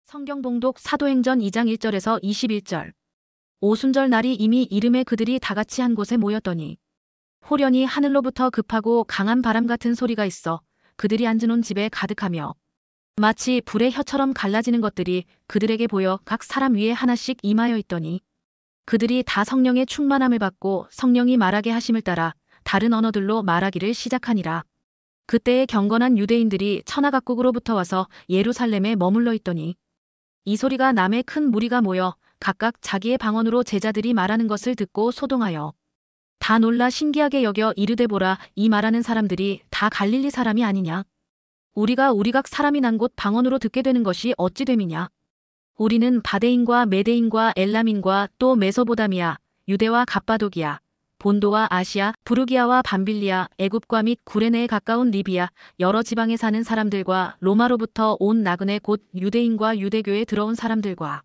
성경 봉독 사도행전 2장 1절에서 21절. 오순절 날이 이미 이름에 그들이 다같이 한 곳에 모였더니 호련히 하늘로부터 급하고 강한 바람 같은 소리가 있어 그들이 앉은 집에 가득하며 마치 불의 혀처럼 갈라지는 것들이 그들에게 보여 각 사람 위에 하나씩 임하여 있더니 그들이 다 성령의 충만함을 받고 성령이 말하게 하심을 따라 다른 언어들로 말하기를 시작하니라. 그때에 경건한 유대인들이 천하각국으로부터 와서 예루살렘에 머물러 있더니 이 소리가 남에 큰 무리가 모여 각각 자기의 방언으로 제자들이 말하는 것을 듣고 소동하여 다 놀라 신기하게 여겨 이르되 보라, 이 말하는 사람들이 다 갈릴리 사람이 아니냐? 우리가 각 사람이 난 곳 방언으로 듣게 되는 것이 어찌 됨이냐? 우리는 바데인과 메데인과 엘람인과 또 메소보다미아, 유대와 갑바도기아, 본도와 아시아, 부르기아와 밤빌리아, 애굽과 및 구레네에 가까운 리비아, 여러 지방에 사는 사람들과 로마로부터 온 나그네 곧 유대인과 유대교에 들어온 사람들과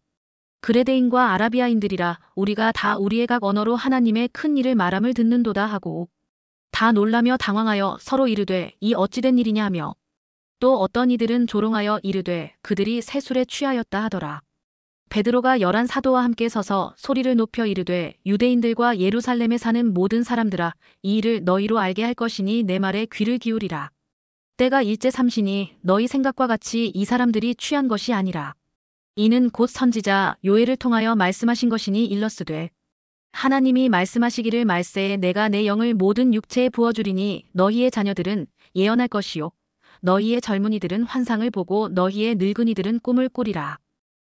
그레데인과 아라비아인들이라 우리가 다 우리의 각 언어로 하나님의 큰 일을 말함을 듣는도다 하고 다 놀라며 당황하여 서로 이르되 이 어찌된 일이냐 하며 또 어떤 이들은 조롱하여 이르되 그들이 새 술에 취하였다 하더라. 베드로가 11 사도와 함께 서서 소리를 높여 이르되 유대인들과 예루살렘에 사는 모든 사람들아, 이 일을 너희로 알게 할 것이니 내 말에 귀를 기울이라. 때가 일제 삼시니 너희 생각과 같이 이 사람들이 취한 것이 아니라 이는 곧 선지자 요엘을 통하여 말씀하신 것이니 일렀으되 하나님이 말씀하시기를 말세에 내가 내 영을 모든 육체에 부어주리니 너희의 자녀들은 예언할 것이요 너희의 젊은이들은 환상을 보고 너희의 늙은이들은 꿈을 꾸리라.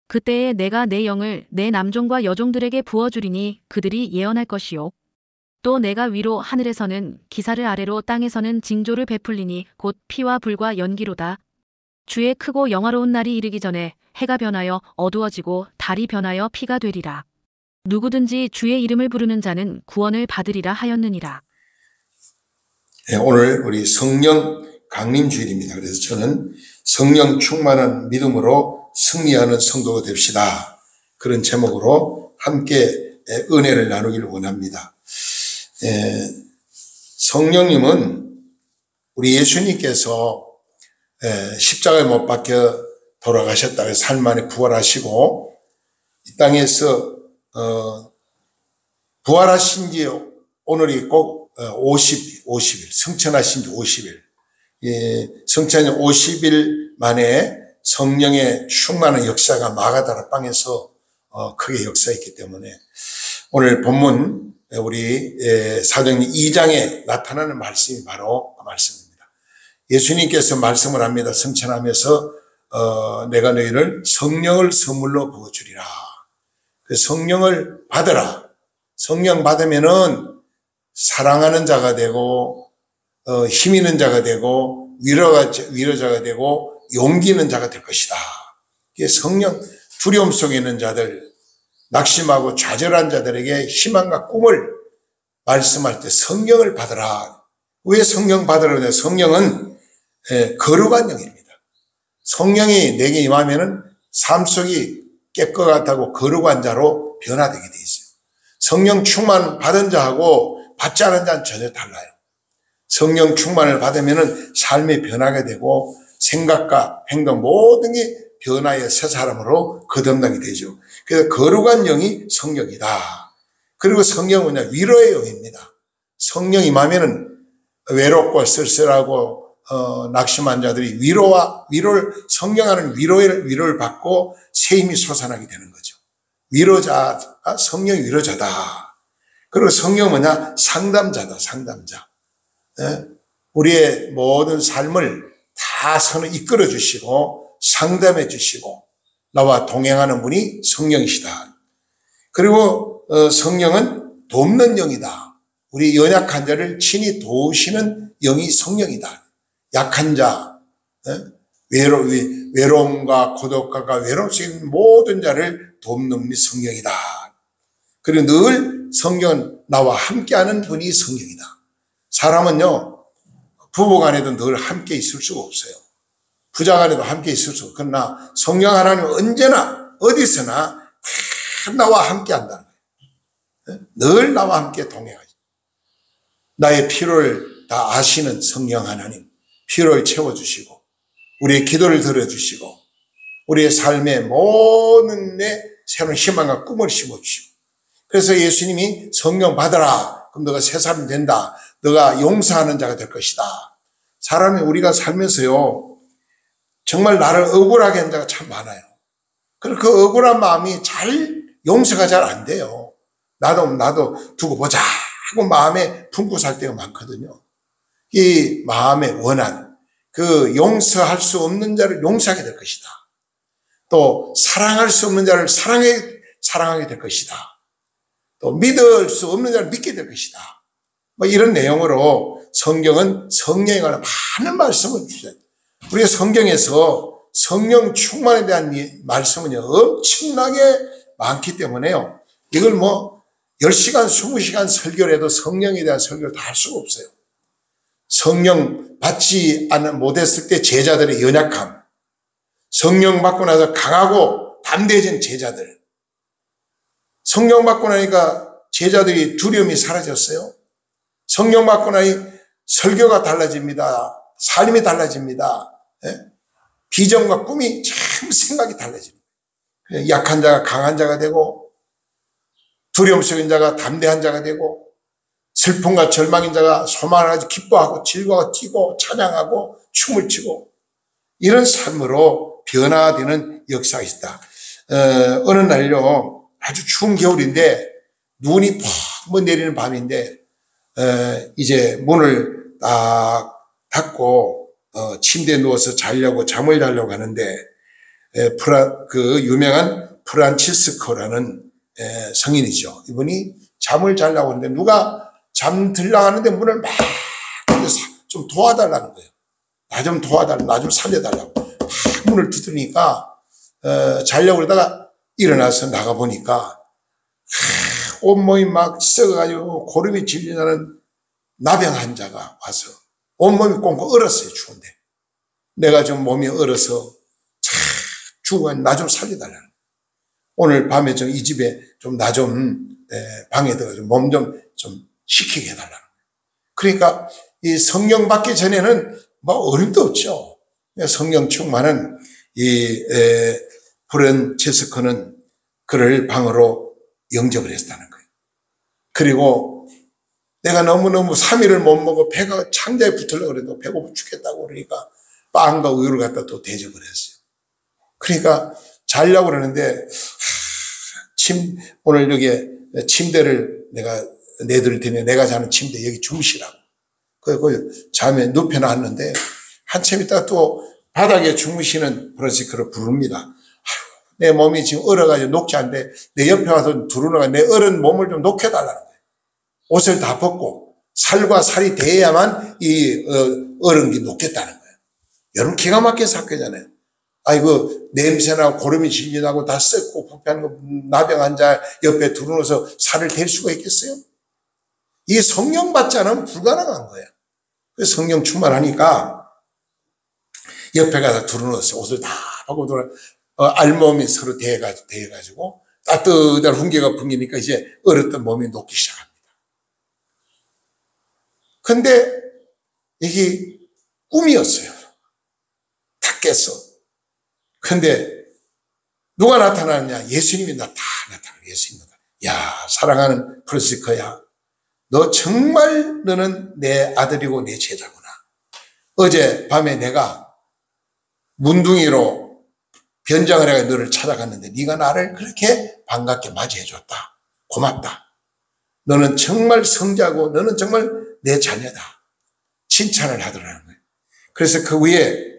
그때에 내가 내 영을 내 남종과 여종들에게 부어주리니 그들이 예언할 것이요 또 내가 위로 하늘에서는 기사를 아래로 땅에서는 징조를 베풀리니 곧 피와 불과 연기로다. 주의 크고 영화로운 날이 이르기 전에 해가 변하여 어두워지고 달이 변하여 피가 되리라. 누구든지 주의 이름을 부르는 자는 구원을 받으리라 하였느니라. 네, 오늘 우리 성령 강림 주일입니다. 그래서 저는 성령 충만한 믿음으로 승리하는 성도가 됩시다. 그런 제목으로 함께 은혜를 나누기를 원합니다. 성령님은 우리 예수님께서 십자가에 못 박혀 돌아가셨다가 삶 만에 부활하시고 이 땅에서 부활하신 지 오늘이 꼭 50일, 성천하신 지 50일. 성천이 50일 만에 성령의 충만한 역사가 마가다라 땅에서 크게 역사했기 때문에 오늘 본문 우리 사도행전 2장에 나타나는 말씀이 바로 그 말씀입니다. 예수님께서 말씀을 합니다. 성천하면서 내가 너희를 성령을 선물로 부어주리라. 그 성령을 받으라. 성령 받으면은 사랑하는 자가 되고 힘 있는 자가 되고 위로자가 되고 용기 있는 자가 될 것이다. 성령, 두려움 속에 있는 자들, 낙심하고 좌절한 자들에게 희망과 꿈을 말씀할 때 성령을 받으라. 왜 성령 받으라고 해요? 성령은 거룩한 영입니다. 성령이 내게 임하면은 삶 속이 깨끗하고 거룩한 자로 변화되게 돼 있어요. 성령 충만 받은 자하고 받지 않은 자는 전혀 달라요. 성령 충만을 받으면은 삶이 변하게 되고 생각과 행동 모든 게 변화의 새 사람으로 거듭나게 되죠. 그래서 거룩한 영이 성령이다. 그리고 성령은 위로의 영입니다. 성령이 임하면은 외롭고 쓸쓸하고 낙심한 자들이 위로를 성령하는 위로를 받고 새 힘이 솟아나게 되는 거죠. 위로자가 성령이 위로자다. 그리고 성령은 상담자다. 상담자. 우리의 모든 삶을 다 이끌어 주시고 상담해 주시고 나와 동행하는 분이 성령이시다. 그리고 성령은 돕는 영이다. 우리 연약한 자를 친히 도우시는 영이 성령이다. 약한 자, 외로움과 고독과 외로움 속에 있는 모든 자를 돕는 분이 성령이다. 그리고 늘 성령은 나와 함께하는 분이 성령이다. 사람은요, 부부간에도 늘 함께 있을 수가 없어요. 부자간에도 함께 있을 수 없어요. 그러나 성령 하나님은 언제나 어디서나 다 나와 함께 한다는 거예요. 늘 나와 함께 동행하죠. 나의 필요를 다 아시는 성령 하나님, 필요를 채워주시고 우리의 기도를 들어주시고 우리의 삶에 모든 내 새로운 희망과 꿈을 심어주시고, 그래서 예수님이 성령 받아라. 그럼 너가 새 사람이 된다. 너가 용서하는 자가 될 것이다. 사람이 우리가 살면서요, 정말 나를 억울하게 하는 자가 참 많아요. 그리고 그 억울한 마음이 용서가 잘 안 돼요. 나도 두고 보자 하고 마음에 품고 살 때가 많거든요. 이 마음의 원한, 그 용서할 수 없는 자를 용서하게 될 것이다. 또 사랑할 수 없는 자를 사랑하게 될 것이다. 또 믿을 수 없는 자를 믿게 될 것이다. 뭐 이런 내용으로 성경은 성령에 관한 많은 말씀을 주죠. 우리가 성경에서 성령 충만에 대한 말씀은요, 엄청나게 많기 때문에요. 이걸 뭐 10시간, 20시간 설교를 해도 성령에 대한 설교를 다 할 수가 없어요. 성령 받지 못했을 때 제자들의 연약함, 성령 받고 나서 강하고 담대해진 제자들, 성령 받고 나니까 제자들이 두려움이 사라졌어요. 성령 받고 나니 설교가 달라집니다. 삶이 달라집니다. 비전과 꿈이 참 생각이 달라집니다. 약한 자가 강한 자가 되고, 두려움 속인 자가 담대한 자가 되고, 슬픔과 절망인 자가 소망을 가지고 기뻐하고 즐거워 뛰고 찬양하고 춤을 추고, 이런 삶으로 변화되는 역사가 있다. 어느 날요, 아주 추운 겨울인데 눈이 퍽 내리는 밤인데, 이제 문을 딱 닫고 침대에 누워서 잠을 자려고 하는데, 그 유명한 프란치스코라는 성인이죠. 이분이 잠을 자려고 하는데 누가 잠들려고 하는데 문을 막 좀 도와달라는 거예요. 나 좀 도와달라고, 나 좀 살려달라고 막 문을 두드리니까 자려고 그러다가 일어나서 나가보니까 온몸이 막 썩어가지고 고름이 질리는 나병 환자가 와서 온몸이 꽁꽁 얼었어요. 추운데 내가 좀 몸이 얼어서 죽어, 나 좀 살려달라는 거예요. 오늘 밤에 좀 이 집에 좀 나 좀 방에 들어가서 몸 좀 식히게 해달라는 거예요. 그러니까 이 성령 받기 전에는 뭐 어림도 없죠. 성령 충만은 이 프란치스코는 그를 방으로 영접을 했다는 거예요. 그리고 내가 너무너무 3일을 못 먹어 배가 창자에 붙으려고 그래도 배고파 죽겠다고 그러니까 빵과 우유를 갖다 또 대접을 했어요. 그러니까 자려고 그러는데 오늘 여기 침대를 내가 내드릴 테니 내가 자는 침대 여기 주무시라고. 그리고 잠에 눕혀놨는데 한참 있다가 또 바닥에 주무시는 프란치스코를 부릅니다. 내 몸이 지금 얼어가지고 녹지 않는데 내 옆에 와서 두루누가 내 얼은 몸을 좀 녹여달라는 거예요. 옷을 다 벗고 살과 살이 대해야만 이 얼은 게 녹겠다는 거예요. 여러분 기가 막힌 사건이잖아요. 아이고 냄새나고 고름이 질리나고 다 썩고 부패하는 거 나병 환자 옆에 두루누워서 살을 댈 수가 있겠어요? 이게 성령 받지 않으면 불가능한 거예요. 그래서 성령 충만하니까 옆에 가서 두루누워서 옷을 다 벗고 알몸이 서로 대해가지고 따뜻한 훈계가 풍기니까 이제 얼었던 몸이 녹기 시작합니다. 근데 이게 꿈이었어요. 다 깼어. 근데 누가 나타나느냐? 예수님이 다 나타나요. 예수님이 나타나요. 야, 사랑하는 프란치스코야. 너 정말 너는 내 아들이고 내 제자구나. 어제 밤에 내가 문둥이로 변장을 해가 너를 찾아갔는데 네가 나를 그렇게 반갑게 맞이해줬다. 고맙다. 너는 정말 성자고 너는 정말 내 자녀다. 칭찬을 하더라는 거예요. 그래서 그 위에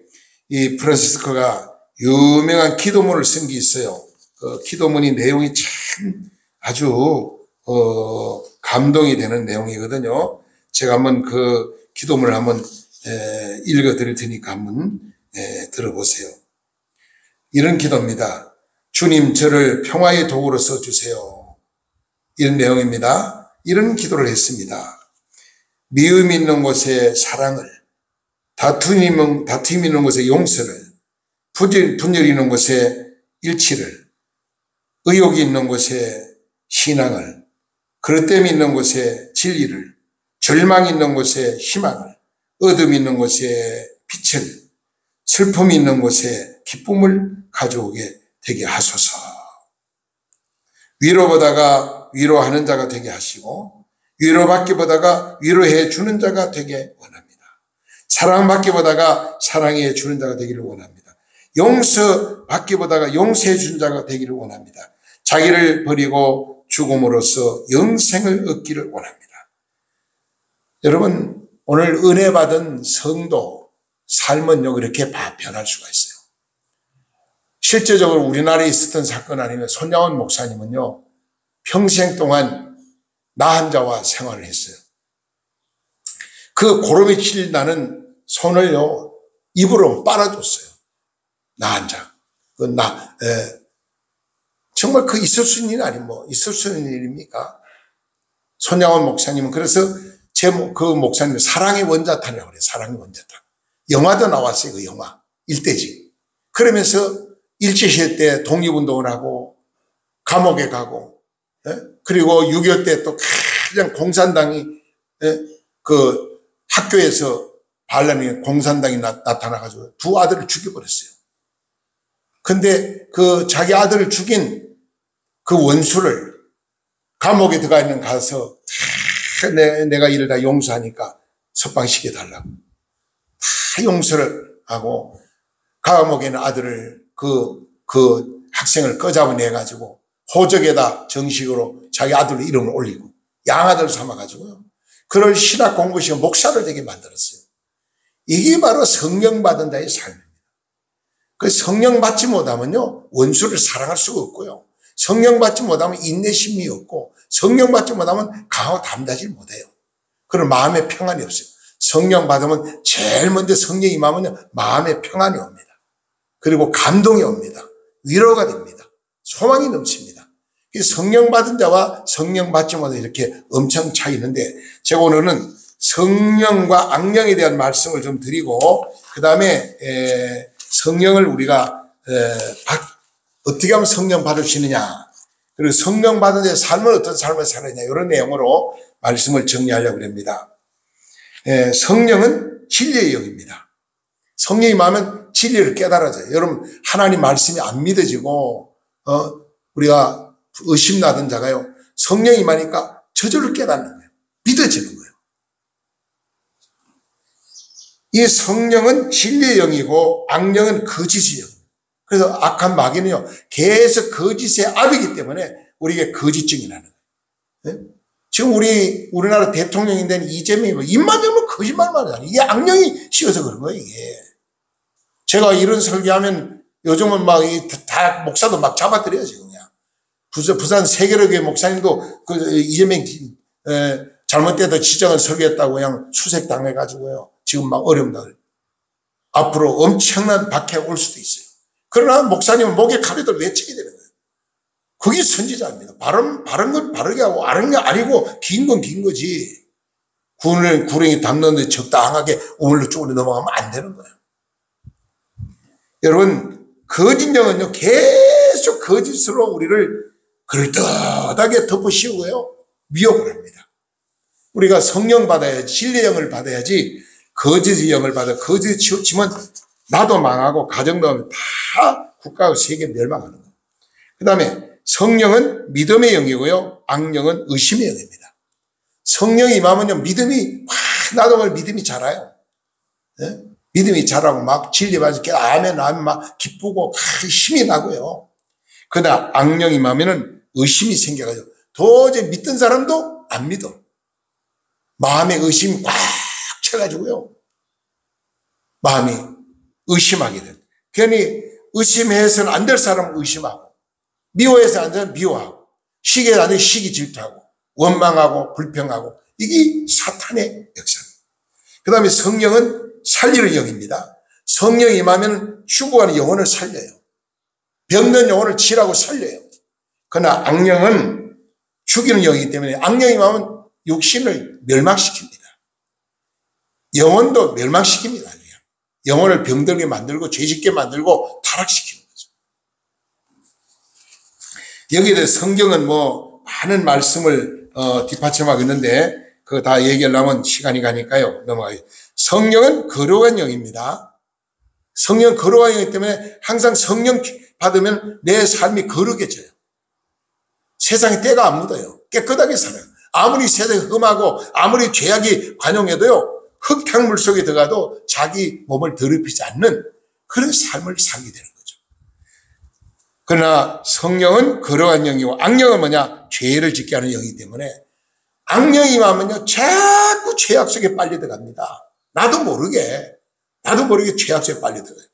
이 프란치스코가 유명한 기도문을 쓴 게 있어요. 그 기도문이 내용이 참 아주 감동이 되는 내용이거든요. 제가 한번 그 기도문을 한번 읽어 드릴 테니까 한번 들어보세요. 이런 기도입니다. 주님, 저를 평화의 도구로 써주세요. 이런 내용입니다. 이런 기도를 했습니다. 미움 있는 곳에 사랑을, 다툼 있는 곳에 용서를, 분열 있는 곳에 일치를, 의욕이 있는 곳에 신앙을, 그릇됨이 있는 곳에 진리를, 절망이 있는 곳에 희망을, 어둠이 있는 곳에 빛을, 슬픔이 있는 곳에 기쁨을 가져오게 되게 하소서. 위로보다가 위로하는 자가 되게 하시고 위로받기보다가 위로해 주는 자가 되게 원합니다. 사랑받기보다가 사랑해 주는 자가 되기를 원합니다. 용서받기보다가 용서해 주는 자가 되기를 원합니다. 자기를 버리고 죽음으로써 영생을 얻기를 원합니다. 여러분, 오늘 은혜 받은 성도 삶은요, 그렇게 변할 수가 있어요. 실제적으로 우리나라에 있었던 사건 아니면 손양원 목사님은요, 평생 동안 나한자와 생활을 했어요. 그 고름이 칠 나는 손을요, 입으로 빨아줬어요. 나한자. 정말 그 있을 수 있는 일이 아니, 있을 수 있는 일입니까? 손양원 목사님은 그래서 그 목사님 사랑의 원자탄이라고 그래요. 사랑의 원자탄. 영화도 나왔어요. 그 영화. 일대지. 그러면서 일제시대 때 독립운동을 하고 감옥에 가고, 그리고 6.25 때 또 가장 공산당이, 그 학교에서 반란이 공산당이 나타나가지고 두 아들을 죽여버렸어요. 근데 그 자기 아들을 죽인 그 원수를 감옥에 들어가 있는 가서 내가 이를 다 용서하니까 석방시켜달라고. 다 용서를 하고 감옥에 있는 아들을 그 학생을 꺼잡아내가지고 호적에다 정식으로 자기 아들 이름을 올리고 양아들 삼아가지고요. 그를 신학 공부시켜 목사를 되게 만들었어요. 이게 바로 성령 받은 자의 삶입니다. 그 성령 받지 못하면요, 원수를 사랑할 수가 없고요. 성령 받지 못하면 인내심이 없고, 성령 받지 못하면 강하고 담대하지 못해요. 그런 마음의 평안이 없어요. 성령 받으면 제일 먼저 성령이 임하면요, 마음의 평안이 옵니다. 그리고 감동이 옵니다. 위로가 됩니다. 소망이 넘칩니다. 성령 받은 자와 성령 받지 못한 이렇게 엄청 차이 있는데, 제가 오늘은 성령과 악령에 대한 말씀을 좀 드리고, 그 다음에 성령을 우리가 어떻게 하면 성령 받을 수 있느냐, 그리고 성령 받은 자의 삶은 어떤 삶을 살느냐, 이런 내용으로 말씀을 정리하려고 합니다. 성령은 진리의 영입니다. 성령이 임하면 진리를 깨달아져요. 여러분, 하나님 말씀이 안 믿어지고 우리가 의심나던 자가요, 성령이 임하니까 저절로 깨닫는 거예요. 믿어지는 거예요. 이 성령은 진리의 영이고 악령은 거짓의 영. 그래서 악한 마귀는요, 계속 거짓의 압이기 때문에 우리에게 거짓증이 나는 거예요. 지금 우리나라 대통령이 된 이재명이 입만 열면 거짓말만 하잖아요. 이게 악령이 씌워서 그런 거예요, 이게. 제가 이런 설교하면 요즘은 다 목사도 막 잡아들여요, 지금 그냥. 부산 세계로교회 목사님도 그 이재명 잘못돼도 지정을 설교했다고 그냥 수색당해가지고요. 지금 막 어렵다. 앞으로 엄청난 박해가 올 수도 있어요. 그러나 목사님은 목에 칼이도 외치게 되는 거예요. 그게 선지자입니다. 바른 건 바르게 하고, 아는 게 아니고, 긴 건 긴 거지. 구렁이 담는데 적당하게 우물로 쪼그려 넘어가면 안 되는 거예요. 여러분, 거짓 영은요, 계속 거짓으로 우리를 그럴듯하게 덮어씌우고요, 미혹을 합니다. 우리가 성령 받아야지, 진리의 영을 받아야지, 거짓의 영을 받아 거짓에 치우치면 나도 망하고 가정도 다 국가와 세계 멸망하는 거예요. 그 다음에 성령은 믿음의 영이고요, 악령은 의심의 영입니다. 성령이 임하면요, 믿음이 나도 모르게 믿음이 자라요. 네? 믿음이 자라고 막 진리 받을 게 아멘 막 기쁘고 힘이 나고요. 그러나 악령이 임하면은 의심이 생겨가지고 도저히 믿던 사람도 안 믿어. 마음에 의심이 꽉 차가지고요, 마음이 의심하게 돼. 괜히 의심해서는 안 될 사람은 의심하고, 미워해서 안 되면 미워하고, 시기에 안 되면 시기 질투하고, 원망하고 불평하고, 이게 사탄의 역사입니다. 그 다음에 성령은 살리는 영입니다. 성령이 임하면 죽어가는 영혼을 살려요. 병든 영혼을 치라고 살려요. 그러나 악령은 죽이는 영이기 때문에 악령이 임하면 육신을 멸망시킵니다. 영혼도 멸망시킵니다. 영혼을 병들게 만들고 죄짓게 만들고 타락시키는 거죠. 여기에 대해서 성경은 많은 말씀을 뒷받침하고 있는데 그거 다 얘기하려면 시간이 가니까요, 넘어가요. 성령은 거룩한 영입니다. 성령 거룩한 영이기 때문에 항상 성령 받으면 내 삶이 거룩해져요. 세상에 때가 안 묻어요. 깨끗하게 살아요. 아무리 세상이 험하고 아무리 죄악이 관용해도요, 흙탕물 속에 들어가도 자기 몸을 더럽히지 않는 그런 삶을 살게 되는 거죠. 그러나 성령은 거룩한 영이고 악령은 뭐냐? 죄를 짓게 하는 영이기 때문에 악령이 임하면요, 자꾸 죄악 속에 빨려 들어갑니다. 나도 모르게 죄악 속에 빨려 들어가요.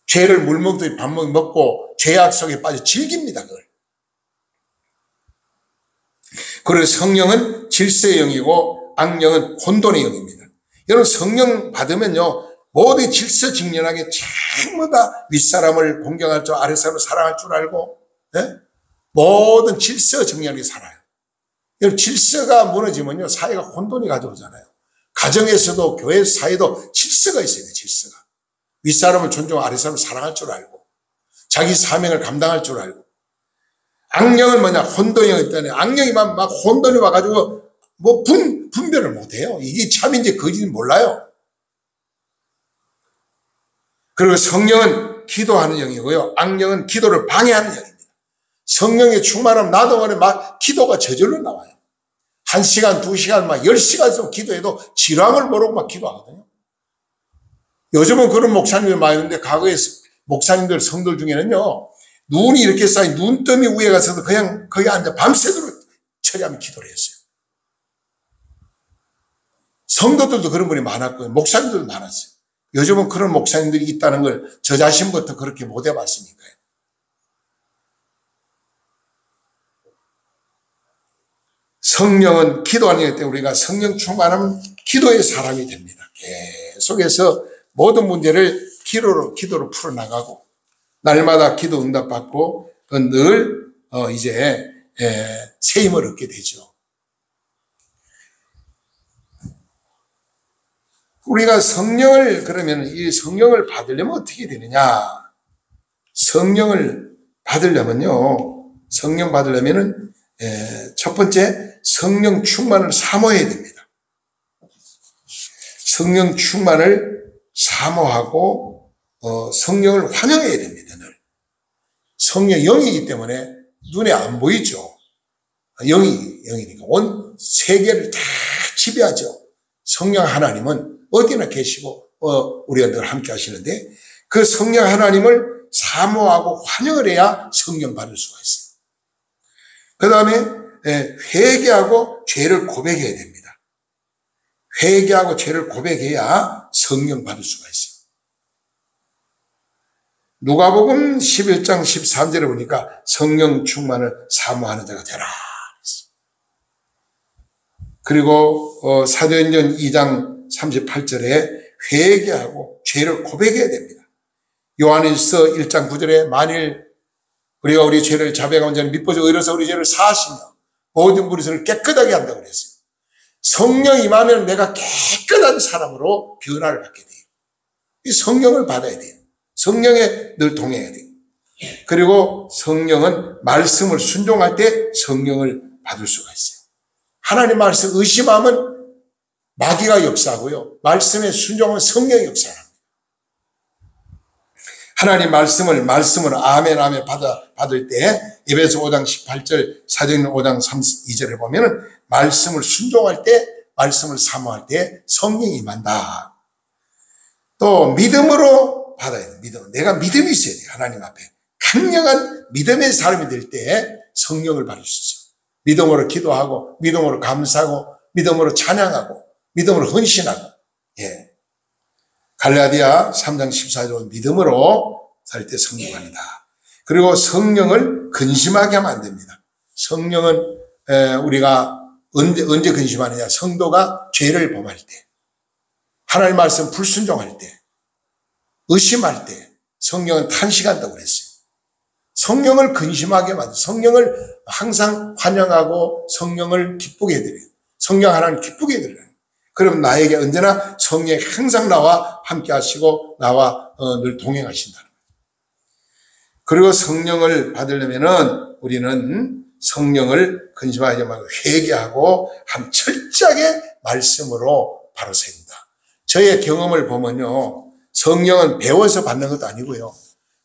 죄를 물 먹듯이 밥 먹고 죄악 속에 빠져 즐깁니다, 그걸. 그리고 성령은 질서의 영이고 악령은 혼돈의 영입니다. 여러분, 성령 받으면요, 모두 질서정연하게 전부 다 윗사람을 공경할 줄, 아랫사람을 사랑할 줄 알고, 네? 모든 질서정연하게 살아요. 여러분, 질서가 무너지면요, 사회가 혼돈이 가져오잖아요. 가정에서도 교회 사회도 질서가 있어야 돼요, 질서가. 윗사람을 존중하고 아랫사람을 사랑할 줄 알고, 자기 사명을 감당할 줄 알고. 악령은 뭐냐? 혼돈이 있다네. 악령이 막 혼돈이 와가지고 분별을 못해요. 이게 참인지 거짓인지 몰라요. 그리고 성령은 기도하는 영이고요, 악령은 기도를 방해하는 영입니다. 성령의 충만하면 나도 모르게 막 기도가 저절로 나와요. 1시간, 2시간, 막 10시간 기도해도 지랑을 모르고 막 기도하거든요. 요즘은 그런 목사님들 많이 있는데, 과거에 목사님들, 성들 중에는요, 눈이 이렇게 쌓인 눈더미 위에 가서도 그냥 거기 앉아 밤새도록 처리하면 기도를 했어요. 성도들도 그런 분이 많았고요, 목사님들도 많았어요. 요즘은 그런 목사님들이 있다는 걸 저 자신부터 그렇게 못 해봤으니까요. 성령은 기도하는 것 때문에 우리가 성령 충만하면 기도의 사람이 됩니다. 계속해서 모든 문제를 기도로 풀어나가고, 날마다 기도 응답받고, 늘 이제 새 힘을 얻게 되죠. 우리가 성령을, 그러면 이 성령을 받으려면 어떻게 되느냐? 성령을 받으려면요, 성령 받으려면은 첫 번째, 성령 충만을 사모해야 됩니다. 성령 충만을 사모하고 성령을 환영해야 됩니다. 늘. 성령 영이기 때문에 눈에 안 보이죠. 영이니까 온 세계를 다 지배하죠. 성령 하나님은 어디나 계시고 우리가 늘 함께 하시는데, 그 성령 하나님을 사모하고 환영을 해야 성령 받을 수가 있어요. 그 다음에 회개하고 죄를 고백해야 됩니다. 회개하고 죄를 고백해야 성령 받을 수가 있어요. 누가복음 11장 13절에 보니까 성령 충만을 사모하는 자가 되라. 그리고 사도행전 2장 38절에 회개하고 죄를 고백해야 됩니다. 요한일서 1장 9절에 만일 우리가 우리 죄를 자백하면 자는 믿보자 의로서 우리 죄를 사하시며 모든 무리를 깨끗하게 한다고 그랬어요. 성령이 임하면 내가 깨끗한 사람으로 변화를 받게 돼요. 이 성령을 받아야 돼요. 성령에 늘 동행해야 돼요. 그리고 성령은 말씀을 순종할 때 성령을 받을 수가 있어요. 하나님 말씀 의심하면 마귀가 역사하고요, 말씀에 순종하면 성령이 역사합니다. 하나님 말씀을 아멘 받을 때 에베소 5장 18절, 사도행전 5장 32절에 보면은 말씀을 순종할 때, 말씀을 사모할 때 성령이 임한다. 또 믿음으로 받아야 돼요. 믿음. 내가 믿음이 있어야 돼요. 하나님 앞에 강력한 믿음의 사람이 될 때 성령을 받을 수 있어요. 믿음으로 기도하고, 믿음으로 감사하고, 믿음으로 찬양하고, 믿음으로 헌신하고. 갈라디아 3장 14절 믿음으로 살 때 성령합니다. 그리고 성령을 근심하게 하면 안 됩니다. 성령은 우리가 언제 근심하느냐? 성도가 죄를 범할 때, 하나님 말씀 불순종할 때, 의심할 때 성령은 탄식한다고 그랬어요. 성령을 근심하게 만들어요. 성령을 항상 환영하고 성령을 기쁘게 해드려요. 성령 하나님 기쁘게 해드려요. 그럼 나에게 언제나 성령이 항상 나와 함께 하시고 나와 늘 동행하신다는 거예요. 그리고 성령을 받으려면은 우리는 성령을 근심하지 말고 회개하고 철저하게 말씀으로 바로 세운다. 저의 경험을 보면요, 성령은 배워서 받는 것도 아니고요,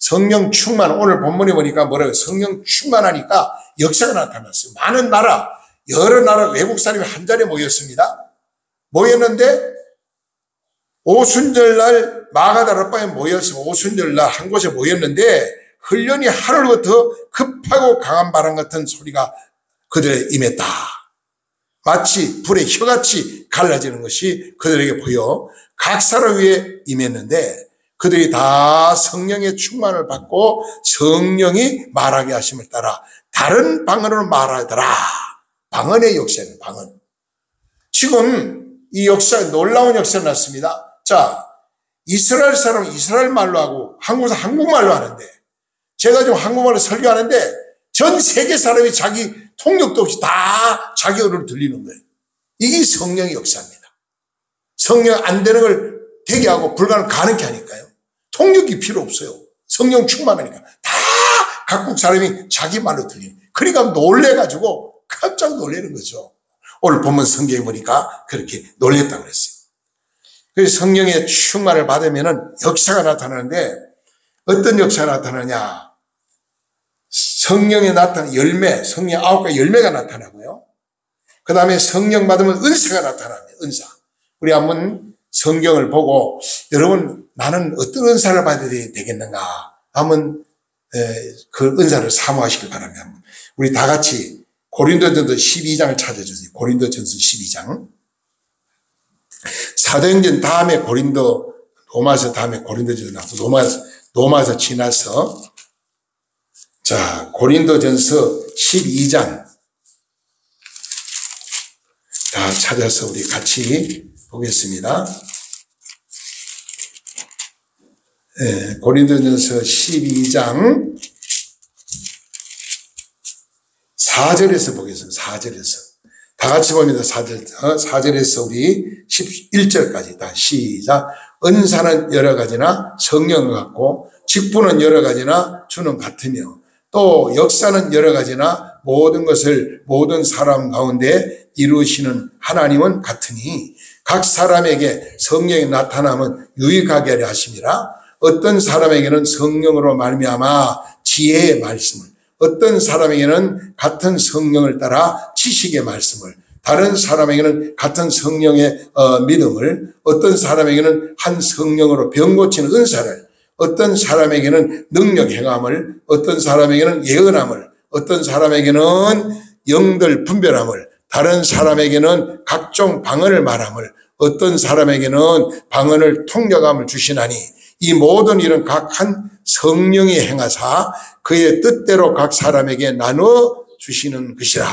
성령 충만, 오늘 본문에 보니까 뭐라고요? 성령 충만하니까 역사가 나타났어요. 많은 나라, 여러 나라 외국 사람이 한 자리에 모였습니다. 모였는데 오순절날 마가다락방에 모였으면 오순절날 한 곳에 모였는데 흘련히 하늘로부터 급하고 강한 바람 같은 소리가 그들에 임했다. 마치 불의 혀같이 갈라지는 것이 그들에게 보여 각 사람 위에 임했는데 그들이 다 성령의 충만을 받고 성령이 말하게 하심을 따라 다른 방언으로 말하더라. 방언의 역사는 방언. 지금 이 역사, 놀라운 역사가 났습니다. 자, 이스라엘 사람은 이스라엘 말로 하고 한국 사람 한국말로 하는데 제가 지금 한국말로 설교하는데 전 세계 사람이 자기 통역도 없이 다 자기 언어로 들리는 거예요. 이게 성령의 역사입니다. 성령 안 되는 걸 되게 하고 불가능 가능케 하니까요. 통역이 필요 없어요. 성령 충만하니까 다 각국 사람이 자기 말로 들리는 거예요. 그러니까 놀래가지고 깜짝 놀라는 거죠. 오늘 본문 성경에 보니까 그렇게 놀랬다고 그랬어요. 그래서 성령의 충만을 받으면 역사가 나타나는데 어떤 역사가 나타나냐. 성령에 나타나는 열매, 성령 9가지 열매가 나타나고요. 그 다음에 성령 받으면 은사가 나타납니다. 은사. 우리 한번 성경을 보고 여러분 나는 어떤 은사를 받아야 되겠는가 한번 그 은사를 사모하시길 바랍니다. 우리 다 같이 고린도전서 12장을 찾아주세요. 고린도전서 12장. 사도행전 다음에 고린도, 로마서 다음에 고린도전서 나와서 로마서 지나서 자, 고린도전서 12장 다 찾아서 우리 같이 보겠습니다. 네, 고린도전서 12장 4절에서 보겠습니다. 4절에서. 다 같이 봅니다. 4절에서 우리 11절까지 다 시작. 은사는 여러 가지나 성령은 같고 직분은 여러 가지나 주는 같으며 또 역사는 여러 가지나 모든 것을 모든 사람 가운데 이루시는 하나님은 같으니 각 사람에게 성령이 나타남은 유익하게 하려 하심이라. 어떤 사람에게는 성령으로 말미암아 지혜의 말씀을, 어떤 사람에게는 같은 성령을 따라 지식의 말씀을, 다른 사람에게는 같은 성령의 믿음을, 어떤 사람에게는 한 성령으로 병 고치는 은사를, 어떤 사람에게는 능력 행함을, 어떤 사람에게는 예언함을, 어떤 사람에게는 영들 분별함을, 다른 사람에게는 각종 방언을 말함을, 어떤 사람에게는 방언을 통역함을 주시나니 이 모든 일은 각 한 성령이 행하사 그의 뜻대로 각 사람에게 나누어 주시는 것이라.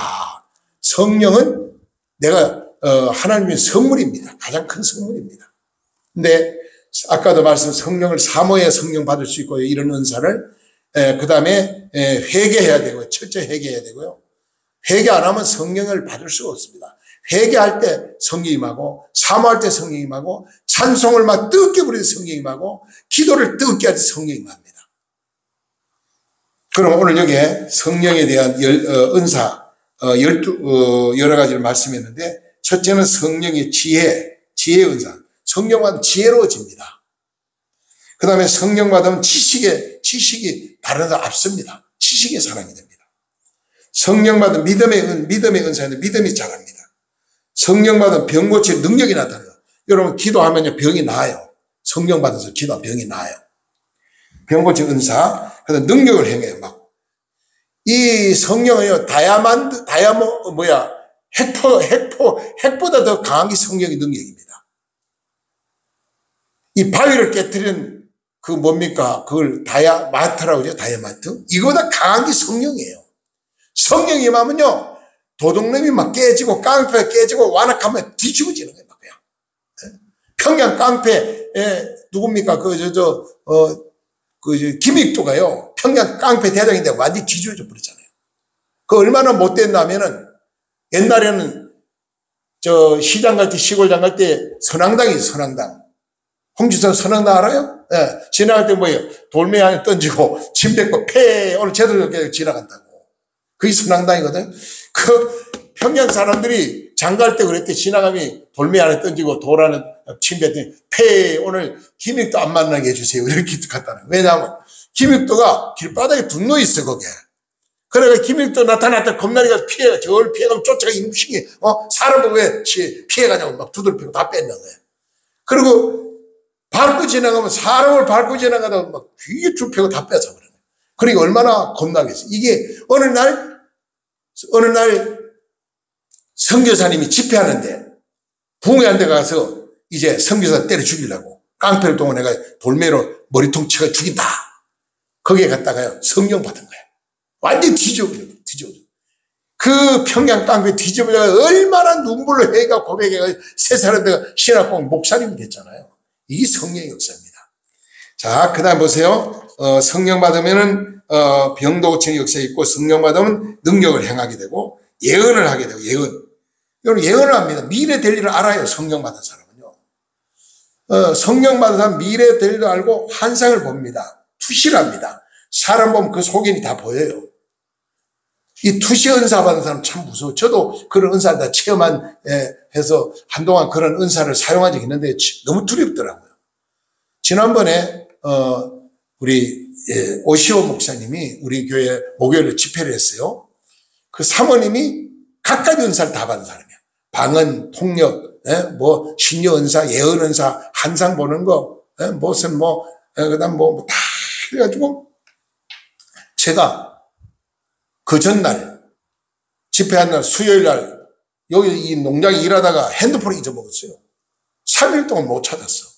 성령은 내가 하나님의 선물입니다. 가장 큰 선물입니다. 근데 아까도 말씀 성령을 사모해야 성령 받을 수 있고요. 이런 은사를 그 다음에 회개해야 되고요. 철저히 회개해야 되고요. 회개 안 하면 성령을 받을 수가 없습니다. 회개할 때 성령이 임하고 사모할 때 성령이 임하고 찬송을 막 뜨겁게 부릴 때 성령이 임하고 기도를 뜨겁게 할 때 성령이 임합니다. 그럼 오늘 여기에 성령에 대한 은사 12 여러 가지를 말씀했는데 첫째는 성령의 지혜의 은사. 성령 받으면 지혜로워집니다. 그 다음에 성령 받으면 지식이 다른 사람 앞섭니다. 지식의 사람이 됩니다. 성령 받으면 믿음의 은사인데 믿음이 자랍니다. 성령 받으면 병 고칠 능력이 나타나요. 여러분 기도하면 병이 나아요. 성령 받아서 기도하면 병이 나아요. 병 고칠 은사, 그다음 능력을 행해요. 막 이 성령은요 핵보다 더 강한 게 성령의 능력입니다. 이 바위를 깨뜨리는 그 뭡니까? 그걸 다이아마트라고 그러죠. 다이아마트. 이거보다 강한 게 성령이에요. 성령이 임하면요 도둑놈이 막 깨지고 깡패가 깨지고 완악하면 뒤집어지는 거예요. 막 그냥. 평양 깡패 누굽니까? 김익도가요 평양 깡패 대장인데 완전히 뒤집어져 버렸잖아요. 그 얼마나 못됐냐면은 옛날에는 시장 갈 때 시골장 갈 때 선앙당 홍지선 선앙당 알아요? 예. 지나갈 때 뭐예요? 돌멩이 안에 던지고 짐 뱉고 오늘 제대로 지나간다고. 그게 선앙당이거든. 그 평양 사람들이 장갈 때 그랬대. 지나가면 돌멩이 안에 던지고 돌 안에 침뱉더니 폐 오늘 김익도 안 만나게 해주세요. 이렇게 갖다 놔요. 왜냐하면 김익도가 길바닥에 둔 있어 거기에. 그래가 김익도 나타났다 겁나니까 피해가 저걸 피해가면 쫓아가 임신이 사람 보고 왜 피해가냐고 막 두들피고 다 뺏는 거예요. 그리고 밟고 지나가면 사람을 밟고 지나가다가 막 귀에 줍히고 다 뺏어버려요. 그러니까 얼마나 겁나겠어요. 이게 어느 날 선교사님이 집회하는데 붕괴한 데 가서 이제 선교사 때려 죽이려고 깡패를 동원해가 돌매로 머리통 쳐가 죽인다. 거기에 갔다가요 성령 받은 거야. 완전 뒤져버려. 그 평양 깡패 뒤져버려가 얼마나 눈물로 해가 고백해가 세 사람들 신학공 목사님이 됐잖아요. 이게 성령의 역사입니다. 자, 그 다음 보세요. 성령 받으면은 병도 고치는 역사 있고, 성령 받으면 능력을 행하게 되고 예언을 하게 되고, 이건 예언을 합니다. 미래 될 일을 알아요. 성령 받은 사람은요. 성령 받은 사람 미래 될 일을 알고 환상을 봅니다. 투시를 합니다. 사람 보면 그 속인이 다 보여요. 이 투시 은사 받은 사람 참 무서워. 저도 그런 은사를 다 해서 한동안 그런 은사를 사용한 적이 있는데 너무 두렵더라고요. 지난번에 우리 오시오 목사님이 우리 교회 목요일에 집회를 했어요. 그 사모님이 각가지 은사를 다 받은 사람이야. 방언, 통역, 신여 은사, 예언 은사, 환상 보는 거, 무슨 그다음 다 해가지고 제가 그 전날 집회한 날 수요일 날 여기 이 농장에 일하다가 핸드폰을 잊어먹었어요. 3일 동안 못 찾았어.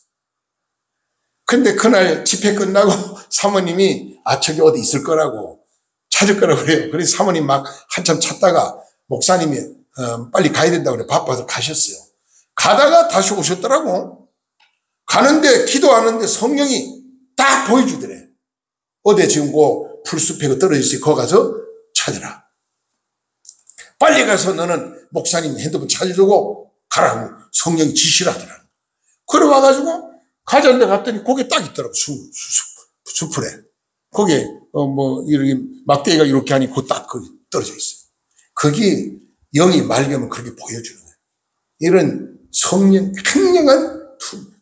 근데 그날 집회 끝나고 사모님이 저기 어디 있을 거라고 찾을 거라고 그래요. 그래서 사모님 막 한참 찾다가 목사님이 빨리 가야 된다고 그래 바빠서 가셨어요. 가다가 다시 오셨더라고. 가는데 기도하는데 성령이 딱 보여주더래. 어디 지금 풀숲에 떨어져 있으니 거기 가서 찾으라. 빨리 가서 너는 목사님 핸드폰 찾아주고 가라고 성령이 지시를 하더라고. 그래 와가지고 가자는데 갔더니 거기 딱 있더라고. 숲풀에. 거기에 이렇게 막대기가 이렇게 하니 딱 거기 떨어져 있어요. 그게 영이 맑으면 그렇게 보여주는 거예요. 이런 성령 강력한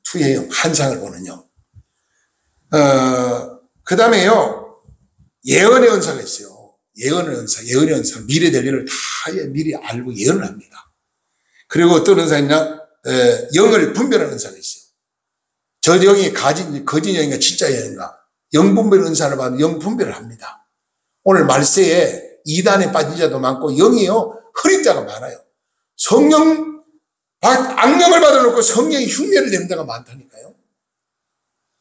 투의 환상을 보는 영. 그 다음에요 예언의 은사가 있어요. 예언의 은사, 미래 될 일을 다 미리 알고 예언을 합니다. 그리고 어떤 은사가 있냐? 영을 분별하는 은사가 있어요. 저 영이 거짓 영인가 진짜 영인가? 영 분별 은사를 받으면 영 분별을 합니다. 오늘 말세에 이단에 빠진 자도 많고 영이요 흐린 자가 많아요. 악령을 받아놓고 성령이 흉내를 내는 자가 많다니까요.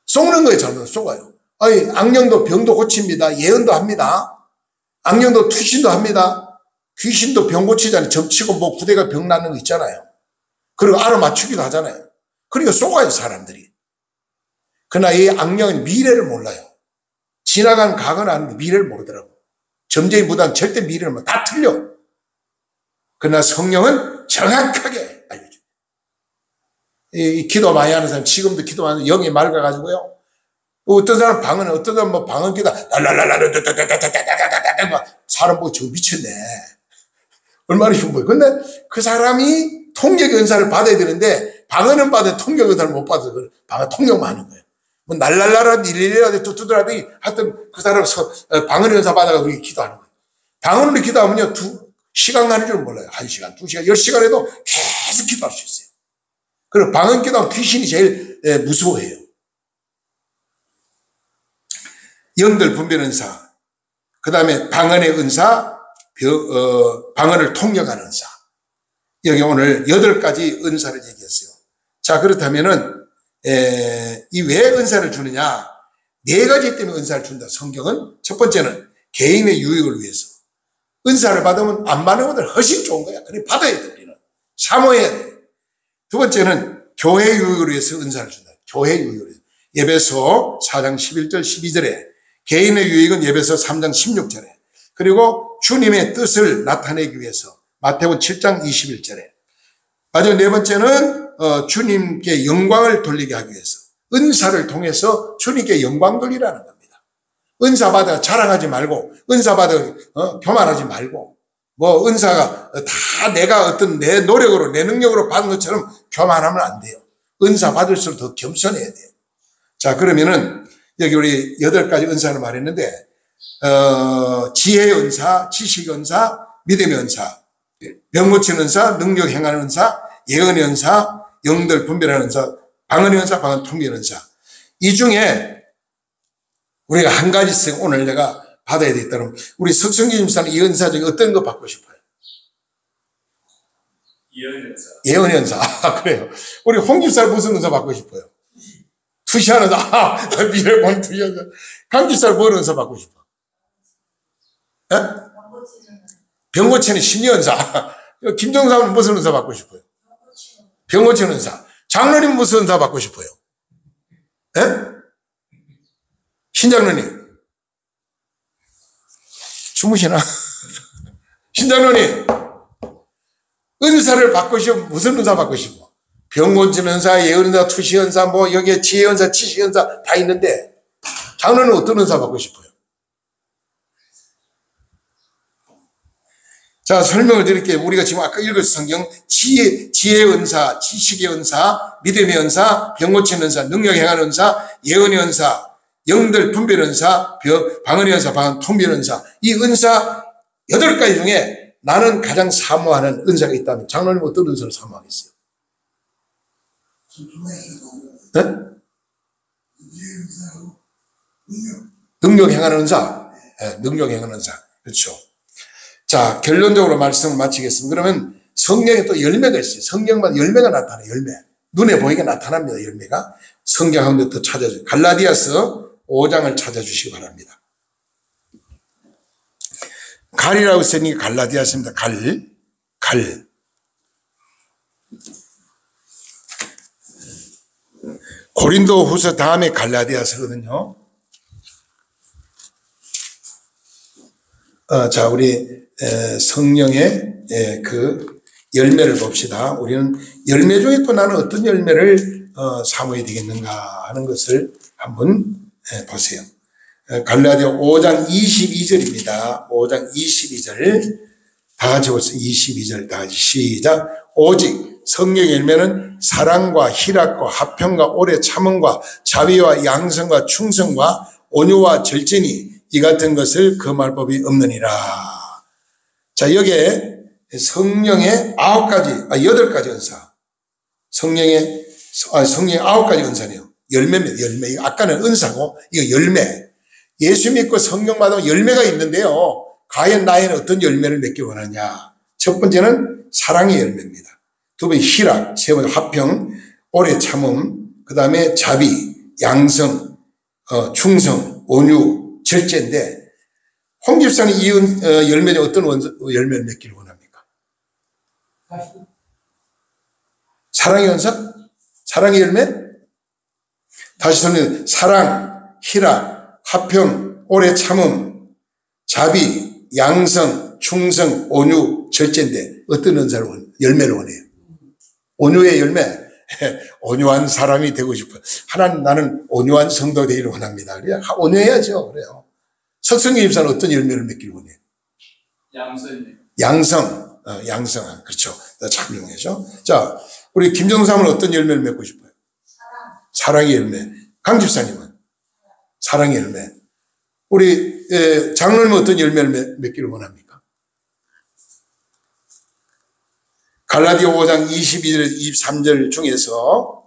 속는 거에 잘못 속아요. 악령도 병도 고칩니다. 예언도 합니다. 악령도 투신도 합니다. 귀신도 병 고치잖아요. 점치고 구대가 병 나는 거 있잖아요. 그리고 알아맞추기도 하잖아요. 그러니까 속아요 사람들이. 그러나 이 악령은 미래를 몰라요. 지나간 과거는 아는데 미래를 모르더라고. 점쟁이 무당 절대 미래를 다 틀려. 그러나 성령은 정확하게 알려줘요. 이 기도 많이 하는 사람, 지금도 기도 많이 하는 영이 맑아가지고요. 어떤 사람 어떤 사람 방언 기도, 사람 보고 저 미쳤네. 얼마나 흉보여. 근데 그 사람이 통역의 은사를 받아야 되는데, 방언은 받아야 통역 은사를 못 받아서 방언 통역만 하는 거예요. 날랄라라, 일일이라도 뚜뚜드라도 하여튼 그 사람 방언의 은사 받아가 그렇게 기도하는 거예요. 방언으로 기도하면요, 시간 가는 줄 몰라요. 1시간, 2시간, 10시간 해도 계속 기도할 수 있어요. 그리고 방언 기도하면 귀신이 제일 무서워해요. 영들 분별 은사, 그 다음에 방언의 은사, 방언을 통역하는 은사. 여기 오늘 8가지 은사를 얘기했어요. 자, 그렇다면은, 이 왜 은사를 주느냐? 4가지 때문에 은사를 준다. 성경은 첫 번째는 개인의 유익을 위해서. 은사를 받으면 안 받는 것들 훨씬 좋은 거야. 그래, 받아야 돼, 우리는. 사모해야 돼. 두 번째는 교회 유익을 위해서 은사를 준다. 교회 유익을 위해서. 예배소 4장 11절 12절에 개인의 유익은 예배소 3장 16절에 그리고 주님의 뜻을 나타내기 위해서 마태복음 7장 21절에 마지막 네 번째는 주님께 영광을 돌리게 하기 위해서 은사를 통해서 주님께 영광 돌리라는 겁니다. 은사 받아 자랑하지 말고 은사 받아 교만하지 말고 은사가 다 내가 어떤 내 노력으로 내 능력으로 받은 것처럼 교만하면 안 돼요. 은사 받을수록 더 겸손해야 돼요. 자, 그러면은 여기 우리 8가지 은사를 말했는데 지혜의 은사, 지식의 은사, 믿음의 은사, 병 고치는 은사, 능력 행하는 은사, 예언의 은사, 영들 분별하는 은사, 방언의 은사, 방언 통비의 은사. 이 중에 우리가 한 가지씩 오늘 내가 받아야 되겠다면 우리 석성기 집사는 이 은사 중에 어떤 거 받고 싶어요? 예언의 은사. 예언의 은사. 아, 그래요. 우리 홍 집사는 무슨 은사 받고 싶어요? 투시하는 은사. 미래 본 투시하는 은사. 강 집사는 무슨 은사 받고 싶어? 예? 병 고치는 신의 은사. 김정삼은 무슨 은사 받고 싶어요? 병 고치는 은사. 장로님 무슨 은사 받고 싶어요? 예? 신장로님. 주무시나? 신장로님. 은사를 받고 싶으면 무슨 은사 받고 싶어? 병 고치는 은사, 예언 은사, 투시 은사, 뭐 여기에 지혜 은사, 지식 은사 다 있는데 장로는 어떤 은사 받고 싶어요? 자, 설명을 드릴게요. 우리가 지금 아까 읽은 성경 지혜의 은사, 지식의 은사, 믿음의 은사, 병 고치는 은사, 능력 행하는 은사, 예언의 은사, 영들 분별 은사, 방언의 은사, 방언 통비 은사. 이 은사 8가지 중에 나는 가장 사모하는 은사가 있다면 장로님 어떤 은사를 사모하겠어요? 네? 능력 행하는 은사. 네, 능력 행하는 은사. 그렇죠. 자, 결론적으로 말씀을 마치겠습니다. 그러면 성경에 또 열매가 있어요. 성경마다 열매가 나타나요. 열매. 눈에 보이게 나타납니다. 열매가. 성경 한 번 더 찾아줘요. 갈라디아서 5장을 찾아주시기 바랍니다. 갈이라고 쓰니까 갈라디아서입니다. 갈. 고린도 후서 다음에 갈라디아서거든요. 자, 우리 성령의 그 열매를 봅시다. 우리는 열매 중에 또 나는 어떤 열매를 사모해야 되겠는가 하는 것을 한번 보세요. 갈라디아 5장 22절입니다. 5장 22절 다 같이 보세요. 22절 다 같이 시작. 오직 성령의 열매는 사랑과 희락과 화평과 오래 참음과 자비와 양성과 충성과 온유와 절제니 이 같은 것을 금할 법이 없느니라. 자, 여기에 성령의 8가지 은사. 성령의 9가지 은사네요. 열매입니다. 열매. 아까는 은사고 이거 열매. 예수 믿고 성령 받으면 열매가 있는데요. 과연 나에는 어떤 열매를 맺기 원하냐. 첫 번째는 사랑의 열매입니다. 두 번째 희락, 세 번째 화평, 오래 참음, 그 다음에 자비, 양성, 충성, 온유, 절제인데 홍 집사는 이 열매 중 어떤 열매를 맺기를 원합니까? 사랑의 연사? 사랑의 열매? 다시 설명. 사랑, 희락, 화평, 오래 참음, 자비, 양성, 충성, 온유, 절제인데 어떤 열매를 원해요? 온유의 열매. 온유한 사람이 되고 싶어요. 하나님, 나는 온유한 성도 되기를 원합니다. 그래, 온유해야죠. 그래요. 석성기 집사는 어떤 열매를 맺기를 원해요? 양성. 양성. 그렇죠. 참 용해죠. 자, 우리 김정삼은 어떤 열매를 맺고 싶어요? 사랑의 열매. 강 집사님은? 사랑의 열매. 우리 장로님은 어떤 열매를 맺기를 원합니까? 갈라디아 5장 22절, 23절 중에서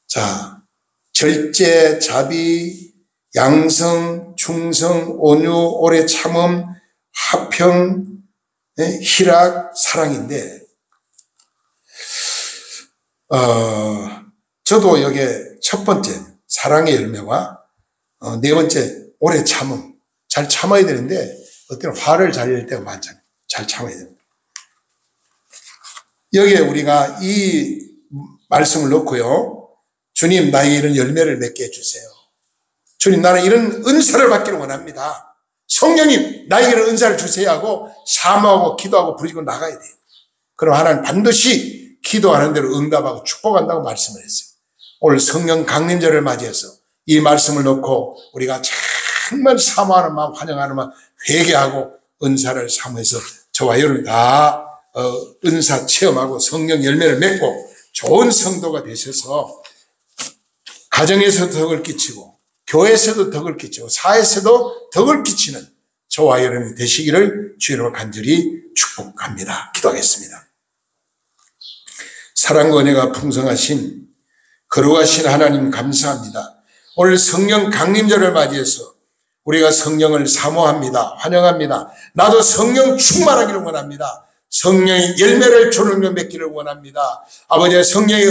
자, 절제, 자비, 양성, 충성, 온유, 오래 참음, 화평, 희락, 사랑인데 저도 여기에 첫 번째 사랑의 열매와 네 번째 오래 참음. 잘 참아야 되는데 어때요? 화를 잘 낼 때가 많잖아요. 잘 참아야 됩니다. 여기에 우리가 이 말씀을 놓고요. 주님, 나에게 이런 열매를 맺게 해주세요. 주님, 나는 이런 은사를 받기를 원합니다. 성령님, 나에게 이런 은사를 주세요 하고 사모하고 기도하고 부르짖고 나가야 돼요. 그럼 하나님 반드시 기도하는 대로 응답하고 축복한다고 말씀을 했어요. 오늘 성령 강림절을 맞이해서 이 말씀을 놓고 우리가 정말 사모하는 마음, 환영하는 마음, 회개하고 은사를 사모해서 저와 여러분 다 은사 체험하고 성령 열매를 맺고 좋은 성도가 되셔서 가정에서 덕을 끼치고 교회에서도 덕을 끼치고 사회에서도 덕을 끼치는 저와 여러분이 되시기를 주님으로 간절히 축복합니다. 기도하겠습니다. 사랑과 은혜가 풍성하신 거룩하신 하나님 감사합니다. 오늘 성령 강림절을 맞이해서 우리가 성령을 사모합니다. 환영합니다. 나도 성령 충만하기를 원합니다. 성령의 열매를 주는 것 맺기를 원합니다. 아버지의 성령의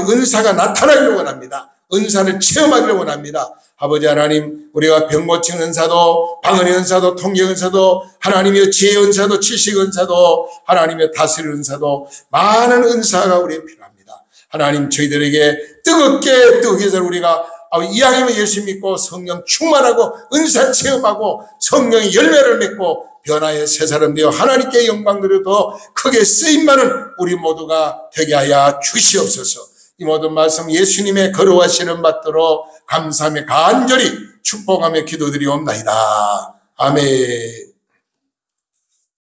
은사가 나타나기를 원합니다. 은사를 체험하기를 원합니다. 아버지 하나님, 우리가 병 고치는 은사도, 방언의 은사도, 통역 은사도, 하나님의 지혜 은사도, 지식 은사도, 하나님의 다스릴 은사도, 많은 은사가 우리에 필요합니다. 하나님, 저희들에게 뜨겁게 해서 우리가 이왕이면 예수 믿고 성령 충만하고 은사 체험하고 성령의 열매를 맺고 변화의 새 사람 되어 하나님께 영광 드려 더 크게 쓰임받는 우리 모두가 되게 하여 주시옵소서. 이 모든 말씀 예수님의 거룩하시는 받들어 감사하며 간절히 축복하며 기도드리옵나이다. 아멘.